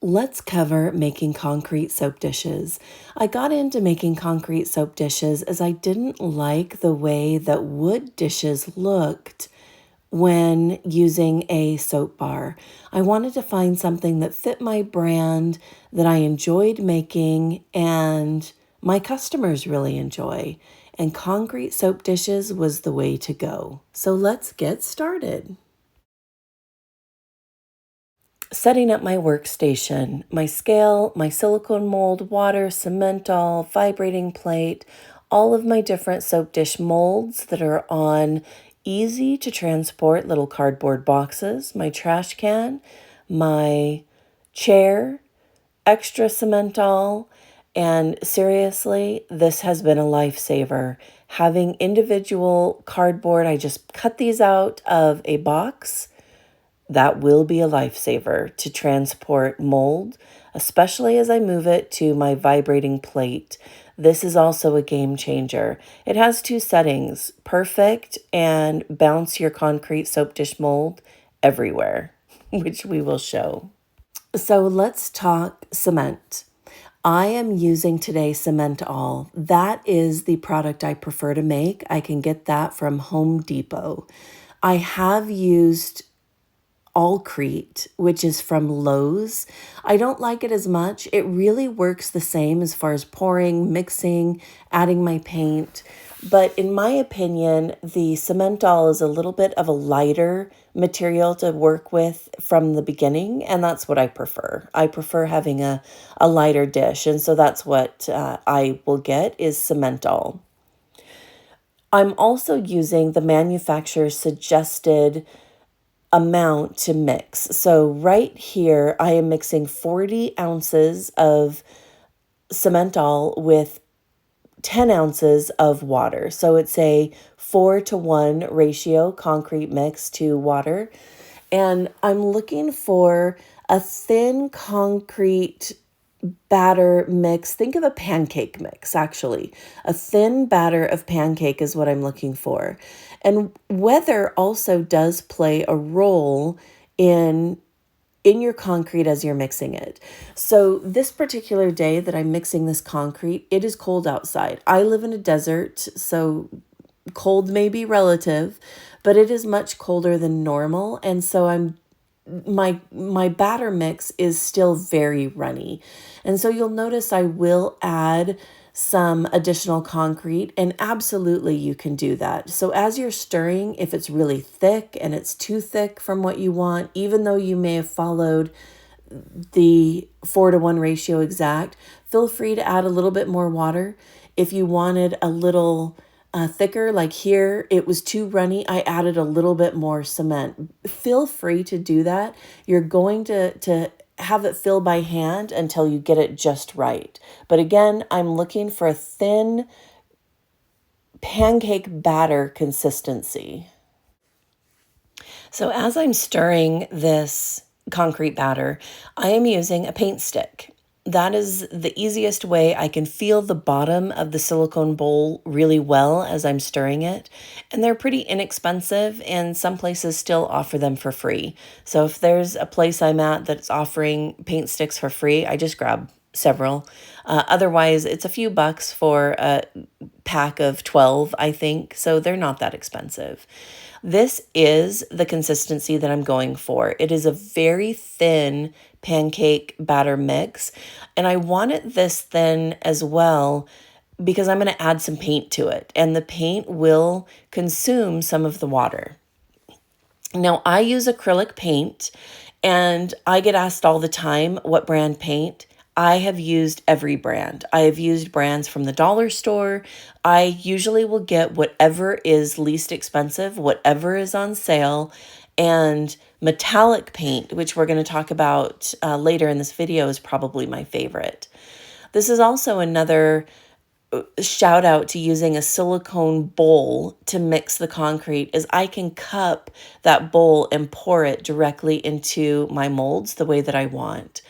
Let's cover making concrete soap dishes. I got into making concrete soap dishes as I didn't like the way that wood dishes looked when using a soap bar. I wanted to find something that fit my brand, that I enjoyed making, and my customers really enjoy. And concrete soap dishes was the way to go. So let's get started. Setting up my workstation, my scale, my silicone mold, water, CementAll, vibrating plate, all of my different soap dish molds that are on easy to transport little cardboard boxes, my trash can, my chair, extra CementAll, and seriously, this has been a lifesaver. Having individual cardboard, I just cut these out of a box. That will be a lifesaver to transport mold, especially as I move it to my vibrating plate. This is also a game changer. It has two settings, perfect and bounce your concrete soap dish mold everywhere, which we will show. So let's talk cement. I am using today CementAll. That is the product I prefer to make. I can get that from Home Depot. I have used Allcrete, which is from Lowe's. I don't like it as much. It really works the same as far as pouring, mixing, adding my paint. But in my opinion, the CementAll is a little bit of a lighter material to work with from the beginning, and that's what I prefer. I prefer having a lighter dish, and so that's what I will get is CementAll. I'm also using the manufacturer's suggested amount to mix. So right here, I am mixing 40 ounces of CementAll with 10 ounces of water. So it's a 4-to-1 ratio concrete mix to water. And I'm looking for a thin concrete batter mix. Think of a pancake mix, actually. A thin batter of pancake is what I'm looking for. And weather also does play a role in your concrete as you're mixing it. So this particular day that I'm mixing this concrete, it is cold outside. I live in a desert, so cold may be relative, but it is much colder than normal. And so my batter mix is still very runny. And so you'll notice I will add some additional concrete, and absolutely you can do that. So as you're stirring, if it's really thick and it's too thick from what you want, even though you may have followed the 4-to-1 ratio exact, feel free to add a little bit more water. If you wanted a little thicker, like here, it was too runny, I added a little bit more cement. Feel free to do that. You're going to have it fill by hand until you get it just right. But again, I'm looking for a thin pancake batter consistency. So as I'm stirring this concrete batter, I am using a paint stick. That is the easiest way. I can feel the bottom of the silicone bowl really well as I'm stirring it. And they're pretty inexpensive, and some places still offer them for free. So if there's a place I'm at that's offering paint sticks for free, I just grab several. Otherwise, it's a few bucks for a pack of 12, I think. So they're not that expensive. This is the consistency that I'm going for. It is a very thin pancake batter mix, and I want it this thin as well because I'm going to add some paint to it, and the paint will consume some of the water. Now, I use acrylic paint, and I get asked all the time what brand paint. I have used every brand. I have used brands from the dollar store. I usually will get whatever is least expensive, whatever is on sale, and metallic paint, which we're going to talk about later in this video, is probably my favorite. This is also another shout out to using a silicone bowl to mix the concrete, is I can cup that bowl and pour it directly into my molds the way that I want.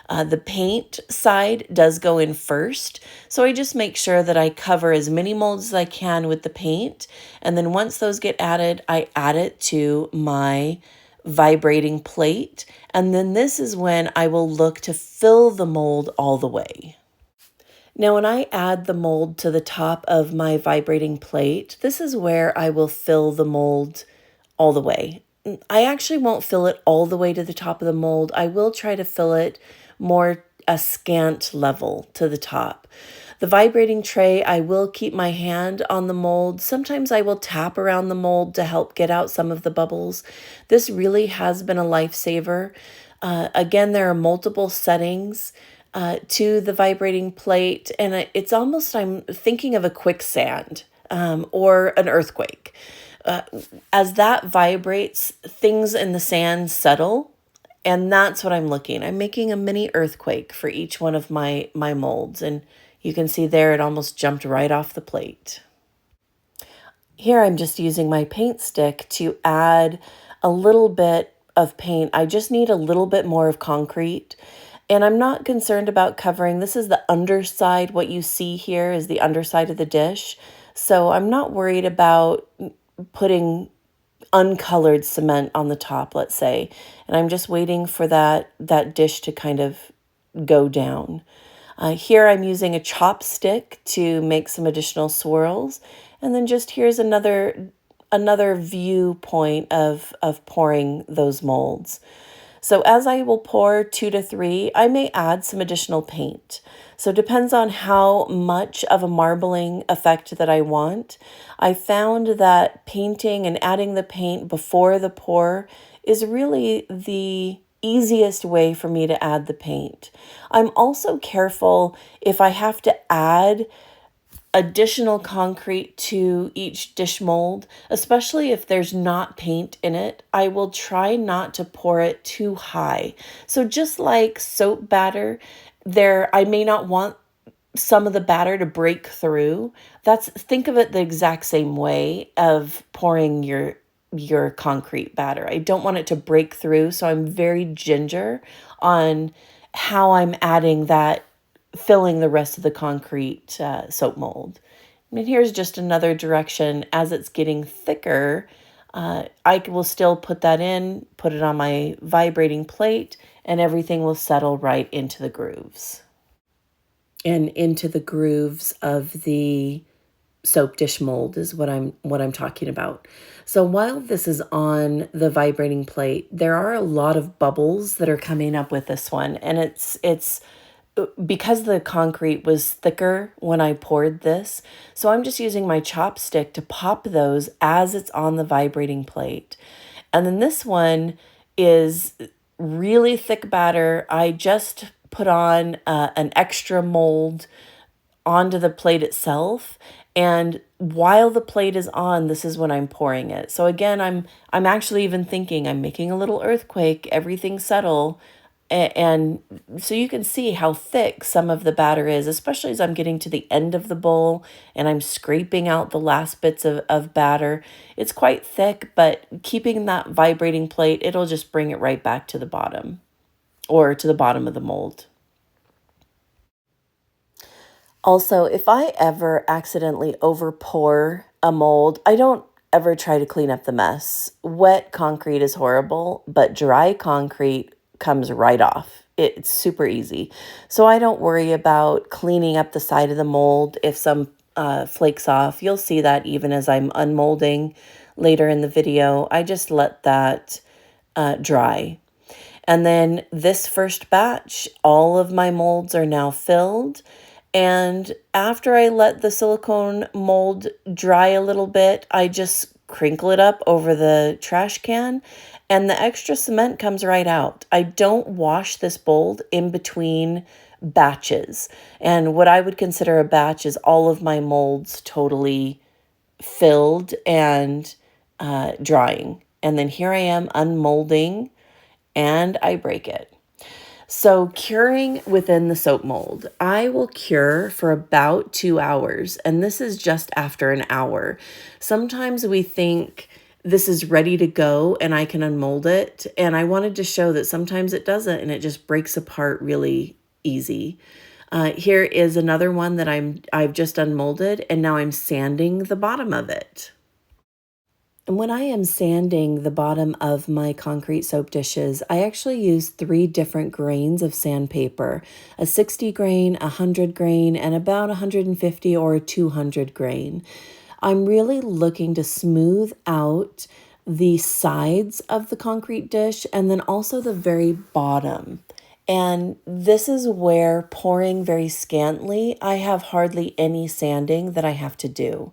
The paint side does go in first, so I just make sure that I cover as many molds as I can with the paint, and then once those get added, I add it to my vibrating plate. And then this is when I will look to fill the mold all the way. Now, when I add the mold to the top of my vibrating plate, this is where I will fill the mold all the way. I actually won't fill it all the way to the top of the mold. I will try to fill it more a scant level to the top. The vibrating tray, I will keep my hand on the mold. Sometimes I will tap around the mold to help get out some of the bubbles. This really has been a lifesaver. Again, there are multiple settings to the vibrating plate, and it's almost, I'm thinking of a quicksand or an earthquake. As that vibrates, things in the sand settle, and that's what I'm looking. I'm making a mini earthquake for each one of my molds, and you can see there it almost jumped right off the plate. Here I'm just using my paint stick to add a little bit of paint. I just need a little bit more of concrete. And I'm not concerned about covering. This is the underside. What you see here is the underside of the dish. So I'm not worried about putting uncolored cement on the top, let's say. And I'm just waiting for that dish to kind of go down. Here I'm using a chopstick to make some additional swirls. And then just here's another viewpoint of pouring those molds. So as I will pour 2 to 3, I may add some additional paint. So it depends on how much of a marbling effect that I want. I found that painting and adding the paint before the pour is really the easiest way for me to add the paint. I'm also careful if I have to add additional concrete to each dish mold, especially if there's not paint in it. I will try not to pour it too high. So just like soap batter, I may not want some of the batter to break through. Think of it the exact same way of pouring your concrete batter. I don't want it to break through, so I'm very ginger on how I'm adding that, filling the rest of the concrete soap mold. And here's just another direction. As it's getting thicker, I will still put that in, put it on my vibrating plate, and everything will settle right into the grooves. And into the grooves of the soap dish mold is what I'm talking about. So while this is on the vibrating plate, there are a lot of bubbles that are coming up with this one, and it's because the concrete was thicker when I poured this, so I'm just using my chopstick to pop those as it's on the vibrating plate. And then this one is really thick batter. I just put on an extra mold onto the plate itself, and while the plate is on, this is when I'm pouring it. So again, I'm actually even thinking I'm making a little earthquake, everything settle. And so you can see how thick some of the batter is, especially as I'm getting to the end of the bowl and I'm scraping out the last bits of batter. It's quite thick, but keeping that vibrating plate, it'll just bring it right back to the bottom or to the bottom of the mold. Also, if I ever accidentally overpour a mold, I don't ever try to clean up the mess. Wet concrete is horrible, but dry concrete comes right off. It's super easy. So I don't worry about cleaning up the side of the mold if some flakes off. You'll see that even as I'm unmolding later in the video. I just let that dry. And then this first batch, all of my molds are now filled. And after I let the silicone mold dry a little bit, I just crinkle it up over the trash can, and the extra cement comes right out. I don't wash this mold in between batches. And what I would consider a batch is all of my molds totally filled and drying. And then here I am unmolding, and I break it. So curing within the soap mold, I will cure for about 2 hours, and this is just after an hour. Sometimes we think this is ready to go and I can unmold it, and I wanted to show that sometimes it doesn't, and it just breaks apart really easy. Here is another one that I've just unmolded, and now I'm sanding the bottom of it. And when I am sanding the bottom of my concrete soap dishes, I actually use 3 different grains of sandpaper, a 60 grain, a 100 grain, and about 150 or a 200 grain. I'm really looking to smooth out the sides of the concrete dish and then also the very bottom. And this is where pouring very scantly, I have hardly any sanding that I have to do.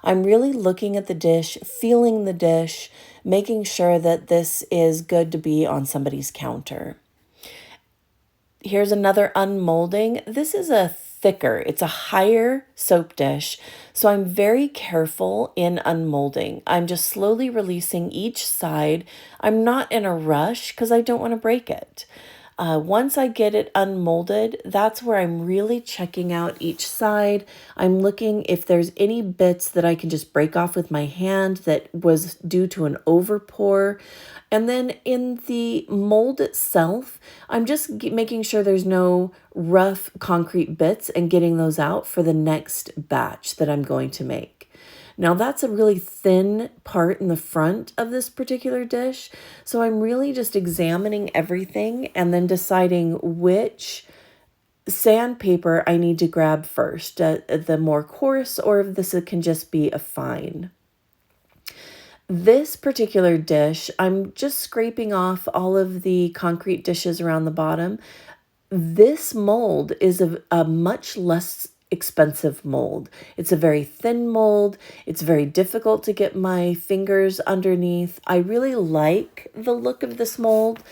I'm really looking at the dish, feeling the dish, making sure that this is good to be on somebody's counter. Here's another unmolding. This is a thicker, it's a higher soap dish. So I'm very careful in unmolding. I'm just slowly releasing each side. I'm not in a rush because I don't want to break it. Once I get it unmolded, that's where I'm really checking out each side. I'm looking if there's any bits that I can just break off with my hand that was due to an overpour. And then in the mold itself, I'm just making sure there's no rough concrete bits and getting those out for the next batch that I'm going to make. Now that's a really thin part in the front of this particular dish. So I'm really just examining everything and then deciding which sandpaper I need to grab first, the more coarse, or if this can just be a fine. This particular dish, I'm just scraping off all of the concrete dishes around the bottom. This mold is a much less expensive mold. It's a very thin mold. It's very difficult to get my fingers underneath. I really like the look of this mold.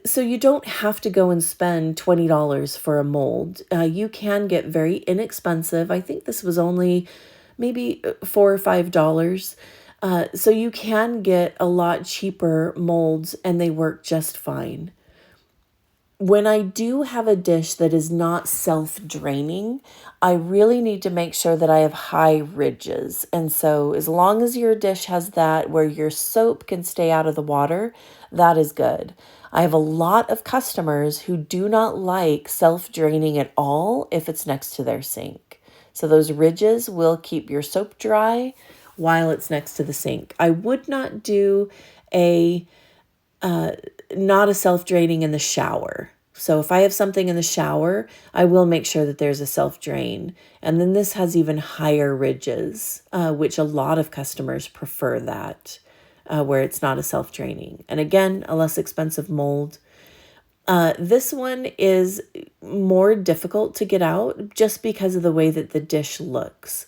So you don't have to go and spend $20 for a mold. You can get very inexpensive. I think this was only maybe $4 or $5. So you can get a lot cheaper molds and they work just fine. When I do have a dish that is not self-draining, I really need to make sure that I have high ridges. And so as long as your dish has that where your soap can stay out of the water, that is good. I have a lot of customers who do not like self-draining at all if it's next to their sink. So those ridges will keep your soap dry while it's next to the sink. I would not do not a self-draining in the shower. So if I have something in the shower, I will make sure that there's a self-drain. And then this has even higher ridges, which a lot of customers prefer that, where it's not a self-draining. And again, a less expensive mold. This one is more difficult to get out just because of the way that the dish looks.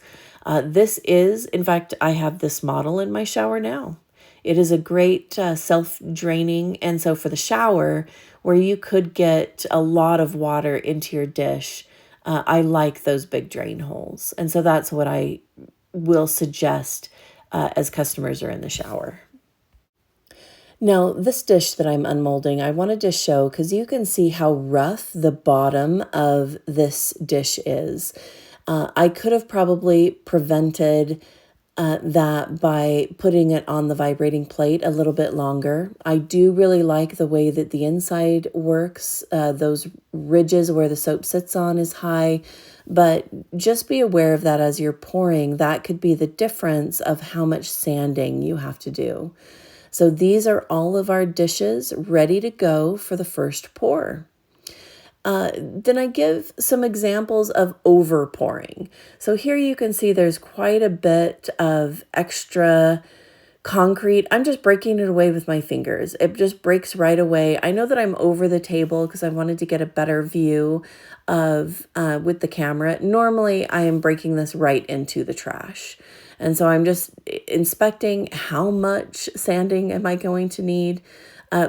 This is, in fact, I have this model in my shower now. It is a great self-draining. And so for the shower, where you could get a lot of water into your dish, I like those big drain holes. And so that's what I will suggest as customers are in the shower. Now, this dish that I'm unmolding, I wanted to show because you can see how rough the bottom of this dish is. I could have probably prevented that by putting it on the vibrating plate a little bit longer. I do really like the way that the inside works. Those ridges where the soap sits on is high, but just be aware of that as you're pouring. That could be the difference of how much sanding you have to do. So these are all of our dishes ready to go for the first pour. Then I give some examples of over pouring. So here you can see there's quite a bit of extra concrete. I'm just breaking it away with my fingers. It just breaks right away. I know that I'm over the table because I wanted to get a better view of with the camera. Normally I am breaking this right into the trash. And so I'm just inspecting how much sanding am I going to need.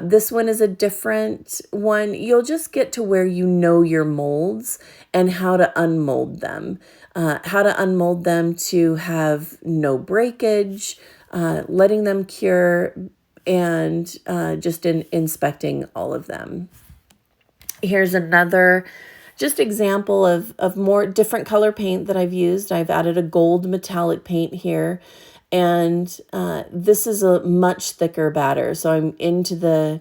This one is a different one. You'll just get to where you know your molds and how to unmold them. How to unmold them to have no breakage, letting them cure, and just inspecting all of them. Here's another just example of more different color paint that I've used. I've added a gold metallic paint here. And this is a much thicker batter. So I'm into the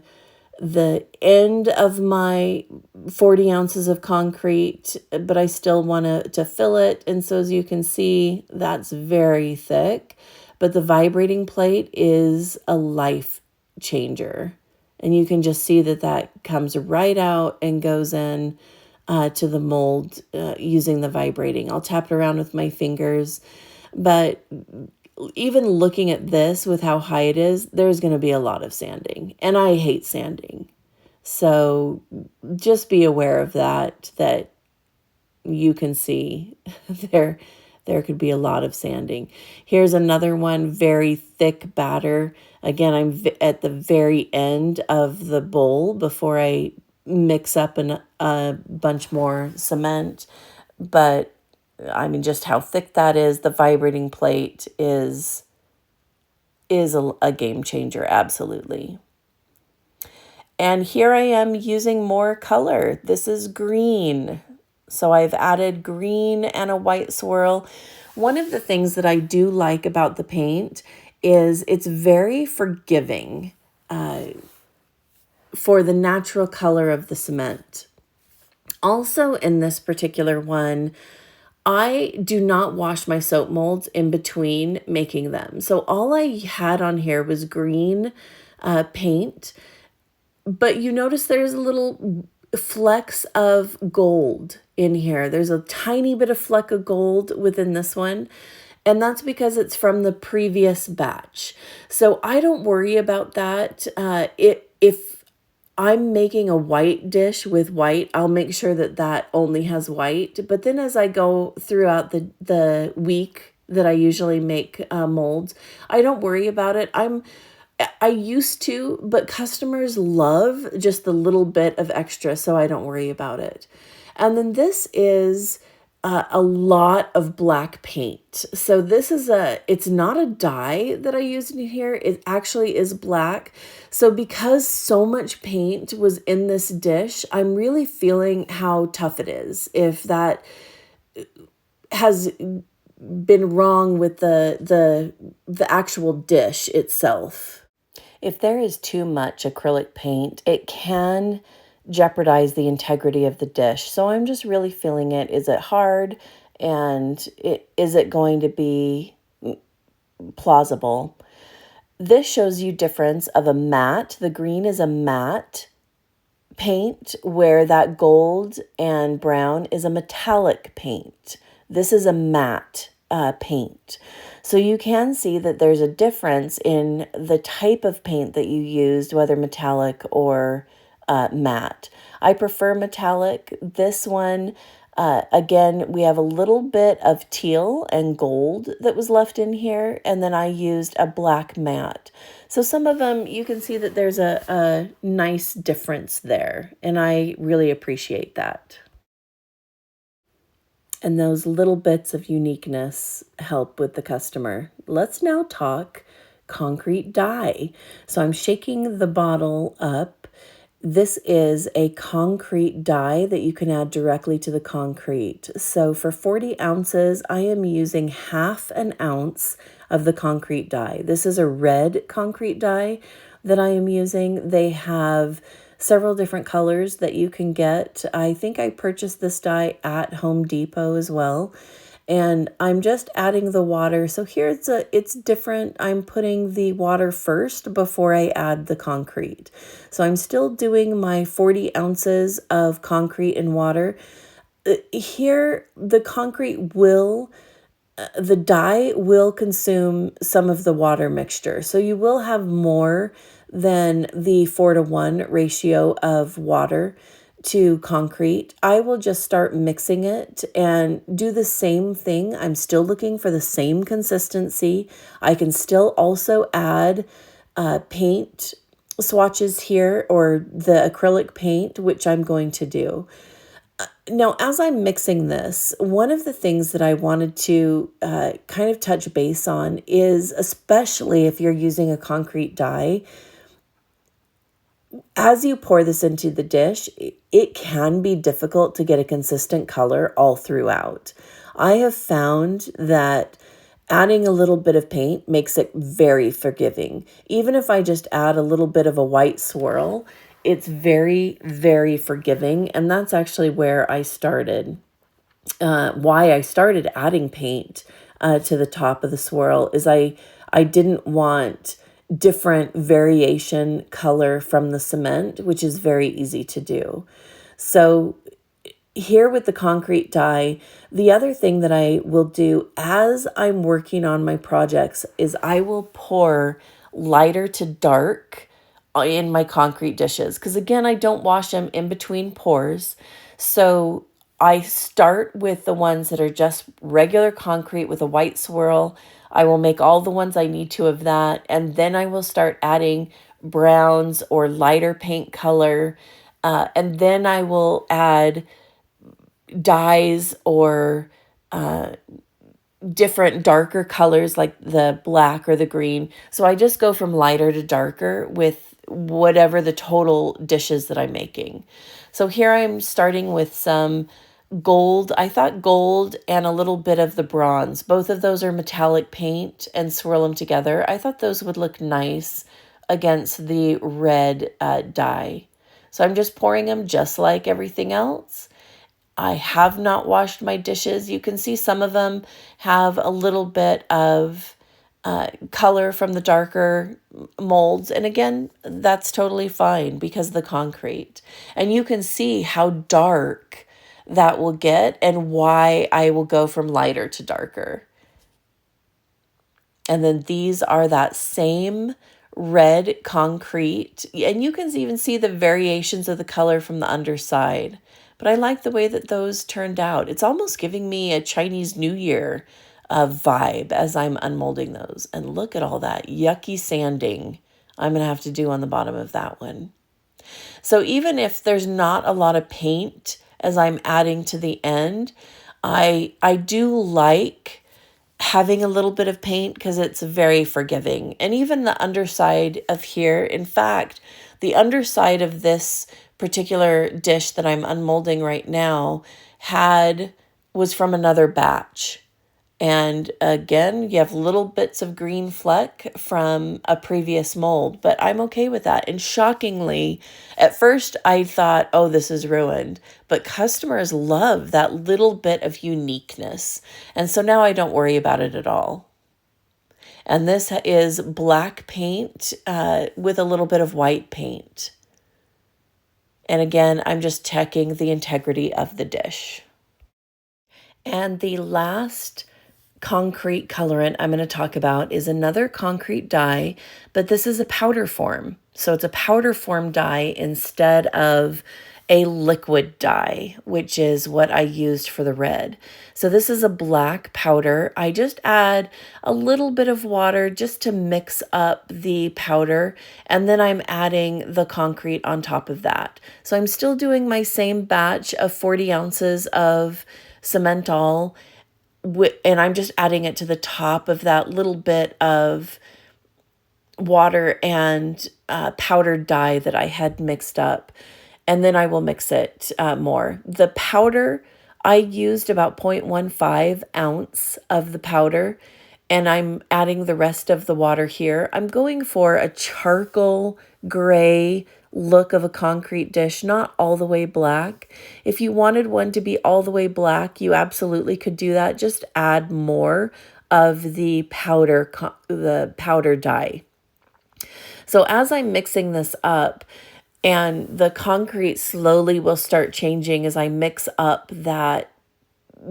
end of my 40 ounces of concrete, but I still want to fill it. And so as you can see, that's very thick. but the vibrating plate is a life changer. And you can just see that that comes right out and goes in to the mold using the vibrating. I'll tap it around with my fingers, but even looking at this with how high it is, there's going to be a lot of sanding, and I hate sanding. So just be aware of that you can see there could be a lot of sanding. Here's another one, very thick batter. Again, I'm at the very end of the bowl before I mix up a bunch more cement. But I mean, just how thick that is, the vibrating plate is a game changer, absolutely. And here I am using more color. This is green. So I've added green and a white swirl. One of the things that I do like about the paint is it's very forgiving for the natural color of the cement. Also in this particular one, I do not wash my soap molds in between making them. So all I had on here was green paint, but you notice there's a little flecks of gold in here. There's a tiny bit of fleck of gold within this one, and that's because it's from the previous batch. So I don't worry about that. If I'm making a white dish with white, I'll make sure that that only has white. But then as I go throughout the week that I usually make molds, I don't worry about it. I used to, but customers love just the little bit of extra, so I don't worry about it. And then this is a lot of black paint. So this is it's not a dye that I used in here. It actually is black. So because so much paint was in this dish, I'm really feeling how tough it is. If that has been wrong with the actual dish itself. If there is too much acrylic paint, it can jeopardize the integrity of the dish. So I'm just really feeling it. Is it hard? And is it going to be plausible? This shows you difference of a matte. The green is a matte paint, where that gold and brown is a metallic paint. This is a matte paint. So you can see that there's a difference in the type of paint that you used, whether metallic or matte. I prefer metallic. This one, again, we have a little bit of teal and gold that was left in here, and then I used a black matte. So some of them, you can see that there's a nice difference there, and I really appreciate that. And those little bits of uniqueness help with the customer. Let's now talk concrete dye. So I'm shaking the bottle up. This is a concrete dye that you can add directly to the concrete. So for 40 ounces, I am using half an ounce of the concrete dye. This is a red concrete dye that I am using. They have several different colors that you can get. I think I purchased this dye at Home Depot as well. And I'm just adding the water. So here it's different. I'm putting the water first before I add the concrete. So I'm still doing my 40 ounces of concrete and water. Here, the dye will consume some of the water mixture. So you will have more than the 4-to-1 ratio of water to concrete. I will just start mixing it and do the same thing. I'm still looking for the same consistency. I can still also add paint swatches here, or the acrylic paint, which I'm going to do. Now, as I'm mixing this, one of the things that I wanted to kind of touch base on is, especially if you're using a concrete dye, as you pour this into the dish, it can be difficult to get a consistent color all throughout. I have found that adding a little bit of paint makes it very forgiving. Even if I just add a little bit of a white swirl, it's very, very forgiving. And that's actually where I started. Why I started adding paint to the top of the swirl is I I didn't want different variation color from the cement, which is very easy to do. So here with the concrete dye, the other thing that I will do as I'm working on my projects is I will pour lighter to dark in my concrete dishes. Because again, I don't wash them in between pours. So I start with the ones that are just regular concrete with a white swirl. I will make all the ones I need to of that. And then I will start adding browns or lighter paint color. And then I will add dyes or different darker colors like the black or the green. So I just go from lighter to darker with whatever the total dishes that I'm making. So here I'm starting with some gold. I thought gold and a little bit of the bronze. Both of those are metallic paint, and swirl them together. I thought those would look nice against the red dye. So I'm just pouring them just like everything else. I have not washed my dishes. You can see some of them have a little bit of color from the darker molds. And again, that's totally fine because of the concrete. And you can see how dark that will get and why I will go from lighter to darker. And then these are that same red concrete. And you can even see the variations of the color from the underside. But I like the way that those turned out. It's almost giving me a Chinese New Year vibe as I'm unmolding those. And look at all that yucky sanding I'm going to have to do on the bottom of that one. So even if there's not a lot of paint as I'm adding to the end, I do like having a little bit of paint because it's very forgiving. And even the underside of here, in fact, the underside of this particular dish that I'm unmolding right now was from another batch. And again, you have little bits of green fleck from a previous mold, but I'm okay with that. And shockingly, at first I thought, oh, this is ruined, but customers love that little bit of uniqueness. And so now I don't worry about it at all. And this is black paint with a little bit of white paint. And again, I'm just checking the integrity of the dish. And the last concrete colorant I'm going to talk about is another concrete dye, but this is a powder form. So it's a powder form dye instead of a liquid dye, which is what I used for the red. So this is a black powder. I just add a little bit of water just to mix up the powder, and then I'm adding the concrete on top of that. So I'm still doing my same batch of 40 ounces of CementAll, and I'm just adding it to the top of that little bit of water and powdered dye that I had mixed up. And then I will mix it more. The powder, I used about 0.15 ounce of the powder, and I'm adding the rest of the water here. I'm going for a charcoal gray look of a concrete dish, not all the way black. If you wanted one to be all the way black, you absolutely could do that. Just add more of the powder dye. So as I'm mixing this up, and the concrete slowly will start changing as I mix up that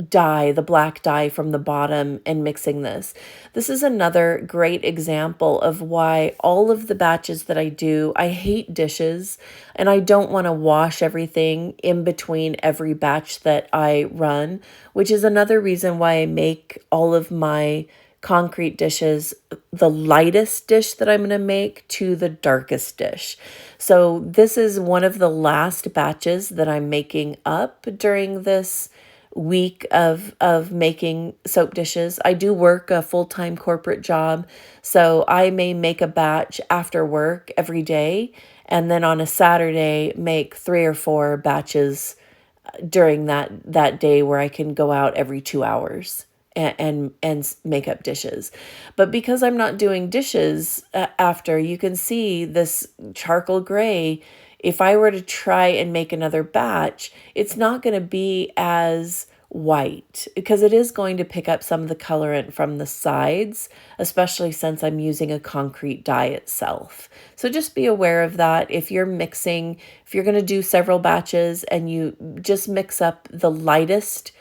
dye, the black dye from the bottom, and mixing this. This is another great example of why all of the batches that I do, I hate dishes, and I don't want to wash everything in between every batch that I run, which is another reason why I make all of my concrete dishes the lightest dish that I'm going to make to the darkest dish. So this is one of the last batches that I'm making up during this week of making soap dishes. I do work a full-time corporate job, so I may make a batch after work every day, and then on a Saturday make 3 or 4 batches during that day where I can go out every 2 hours and make up dishes. But because I'm not doing dishes after, you can see this charcoal gray. If I were to try and make another batch, it's not going to be as white because it is going to pick up some of the colorant from the sides, especially since I'm using a concrete dye itself. So just be aware of that. If you're mixing, if you're going to do several batches and you just mix up the lightest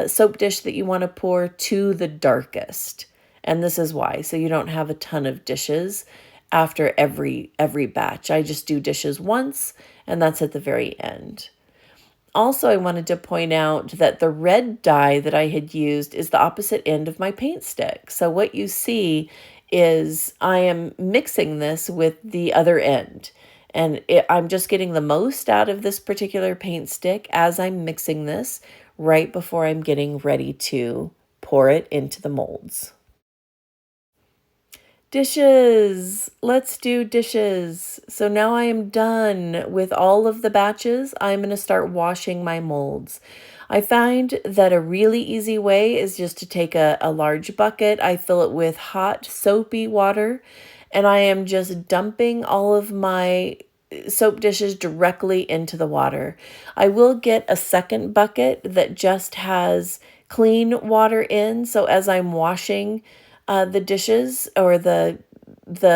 soap dish that you want to pour to the darkest. And this is why, so you don't have a ton of dishes after every batch. I just do dishes once, and that's at the very end. Also, I wanted to point out that the red dye that I had used is the opposite end of my paint stick. So what you see is I am mixing this with the other end. And I'm just getting the most out of this particular paint stick as I'm mixing this right before I'm getting ready to pour it into the molds. Dishes. Let's do dishes. So now I am done with all of the batches. I'm going to start washing my molds. I find that a really easy way is just to take a large bucket. I fill it with hot, soapy water, and I am just dumping all of my soap dishes directly into the water. I will get a second bucket that just has clean water in. So as I'm washing the dishes or the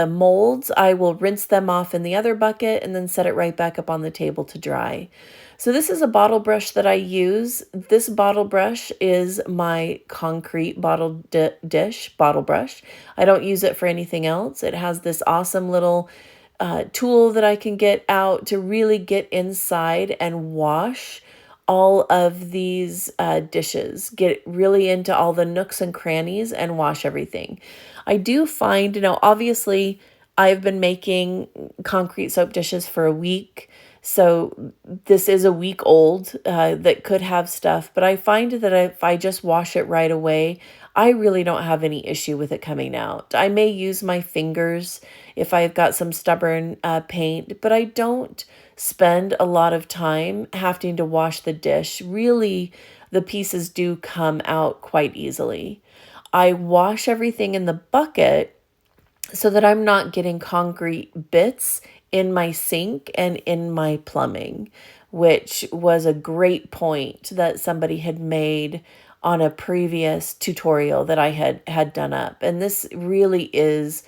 molds, I will rinse them off in the other bucket and then set it right back up on the table to dry. So this is a bottle brush that I use. This bottle brush is my concrete dish bottle brush. I don't use it for anything else. It has this awesome little tool that I can get out to really get inside and wash all of these dishes, get really into all the nooks and crannies and wash everything. I do find, obviously I've been making concrete soap dishes for a week, so this is a week old that could have stuff, but I find that if I just wash it right away, I really don't have any issue with it coming out. I may use my fingers if I've got some stubborn paint, but I don't spend a lot of time having to wash the dish. Really, the pieces do come out quite easily. I wash everything in the bucket so that I'm not getting concrete bits in my sink and in my plumbing, which was a great point that somebody had made on a previous tutorial that I had done up. And this really is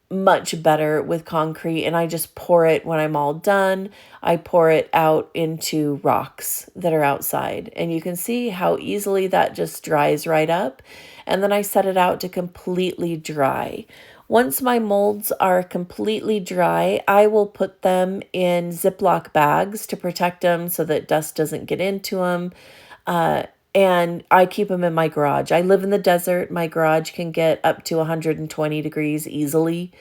much better with concrete, and I just pour it when I'm all done. I pour it out into rocks that are outside, and you can see how easily that just dries right up. And then I set it out to completely dry. Once my molds are completely dry, I will put them in Ziploc bags to protect them so that dust doesn't get into them. And I keep them in my garage. I live in the desert. My garage can get up to 120 degrees easily,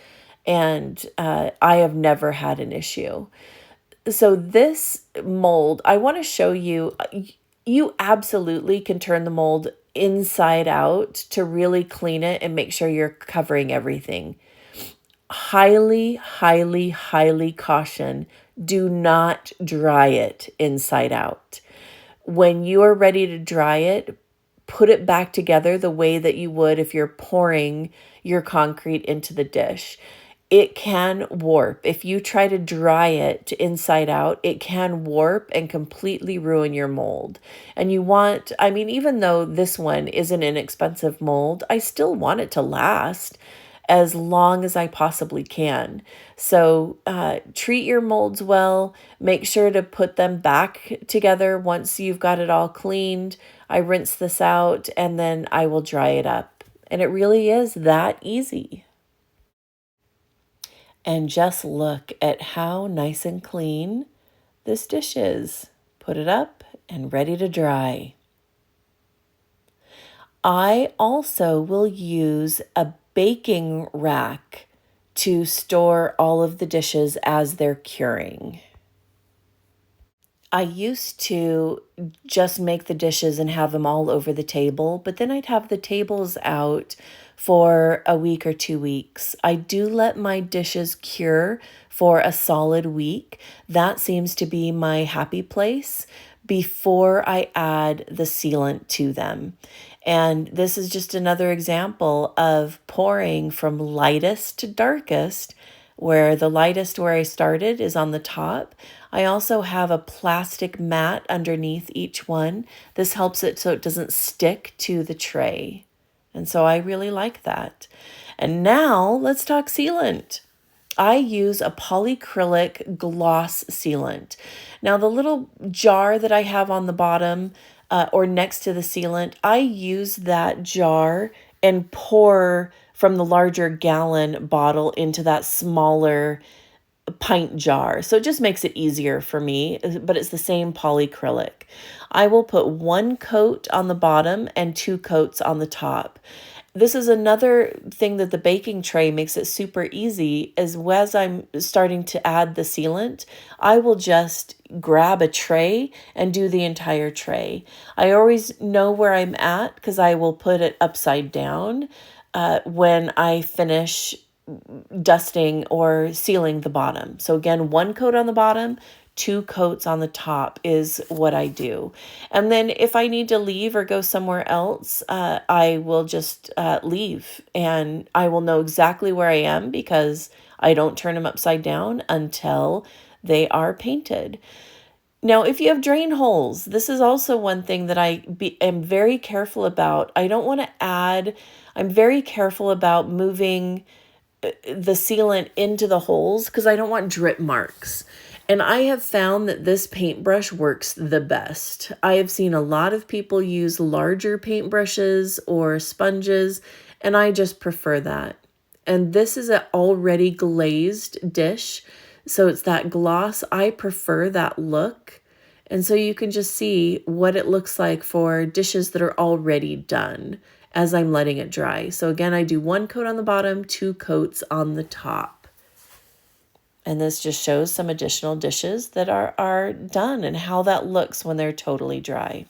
and I have never had an issue. So this mold, I want to show you, you absolutely can turn the mold inside out to really clean it and make sure you're covering everything. Highly, highly, highly caution, do not dry it inside out. When you are ready to dry it, put it back together the way that you would if you're pouring your concrete into the dish. It can warp. If you try to dry it inside out, it can warp and completely ruin your mold. And you want, even though this one is an inexpensive mold, I still want it to last as long as I possibly can. So treat your molds well. Make sure to put them back together once you've got it all cleaned. I rinse this out and then I will dry it up. And it really is that easy. And just look at how nice and clean this dish is. Put it up and ready to dry. I also will use a baking rack to store all of the dishes as they're curing. I used to just make the dishes and have them all over the table, but then I'd have the tables out for a week or 2 weeks. I do let my dishes cure for a solid week. That seems to be my happy place before I add the sealant to them. And this is just another example of pouring from lightest to darkest, where the lightest where I started is on the top. I also have a plastic mat underneath each one. This helps it so it doesn't stick to the tray. And so I really like that. And now let's talk sealant. I use a polycrylic gloss sealant. Now the little jar that I have on the bottom or next to the sealant, I use that jar and pour from the larger gallon bottle into that smaller pint jar. So it just makes it easier for me, but it's the same polycrylic. I will put 1 coat on the bottom and 2 coats on the top. This is another thing that the baking tray makes it super easy is as I'm starting to add the sealant, I will just grab a tray and do the entire tray. I always know where I'm at because I will put it upside down when I finish dusting or sealing the bottom. So again, 1 coat on the bottom, 2 coats on the top is what I do. And then if I need to leave or go somewhere else, I will just leave and I will know exactly where I am because I don't turn them upside down until they are painted. Now, if you have drain holes, this is also one thing that am very careful about. I'm very careful about moving the sealant into the holes because I don't want drip marks. And I have found that this paintbrush works the best. I have seen a lot of people use larger paintbrushes or sponges, and I just prefer that. And this is an already glazed dish, so it's that gloss. I prefer that look. And so you can just see what it looks like for dishes that are already done as I'm letting it dry. So again, I do 1 coat on the bottom, 2 coats on the top. And this just shows some additional dishes that are done and how that looks when they're totally dry.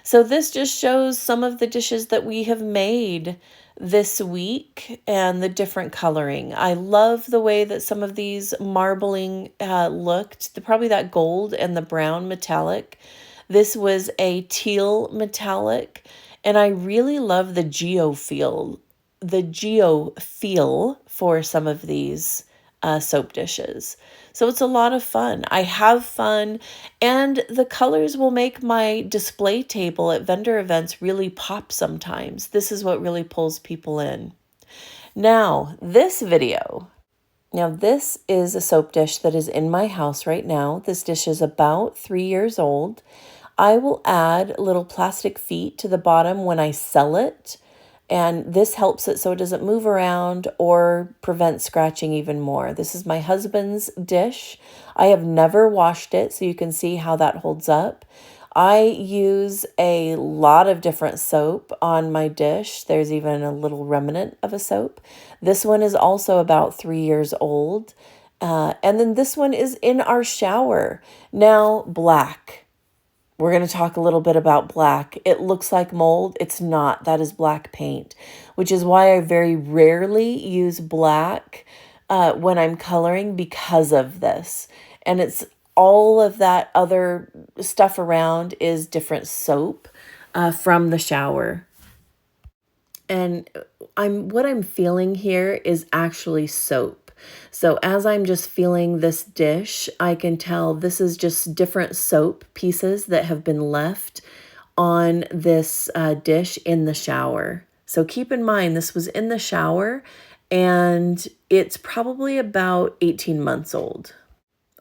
So this just shows some of the dishes that we have made this week and the different coloring. I love the way that some of these marbling looked, probably that gold and the brown metallic. This was a teal metallic, and I really love the geo feel for some of these soap dishes. So it's a lot of fun. I have fun, and the colors will make my display table at vendor events really pop sometimes. This is what really pulls people in. Now, this is a soap dish that is in my house right now. This dish is about 3 years old. I will add little plastic feet to the bottom when I sell it. And this helps it so it doesn't move around or prevent scratching even more. This is my husband's dish. I have never washed it, so you can see how that holds up. I use a lot of different soap on my dish. There's even a little remnant of a soap. This one is also about 3 years old. And then this one is in our shower. Now, black. We're going to talk a little bit about black. It looks like mold. It's not. That is black paint, which is why I very rarely use black when I'm coloring because of this. And it's all of that other stuff around is different soap from the shower. And what I'm feeling here is actually soap. So as I'm just feeling this dish, I can tell this is just different soap pieces that have been left on this dish in the shower. So keep in mind, this was in the shower and it's probably about 18 months old.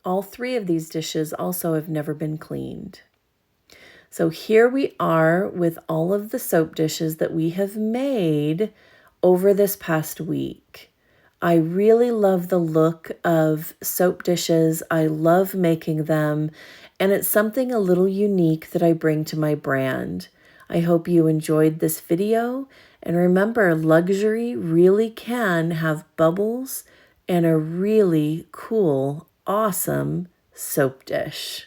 All 3 of these dishes also have never been cleaned. So here we are with all of the soap dishes that we have made over this past week. I really love the look of soap dishes. I love making them, and it's something a little unique that I bring to my brand. I hope you enjoyed this video, and remember, luxury really can have bubbles and a really cool, awesome soap dish.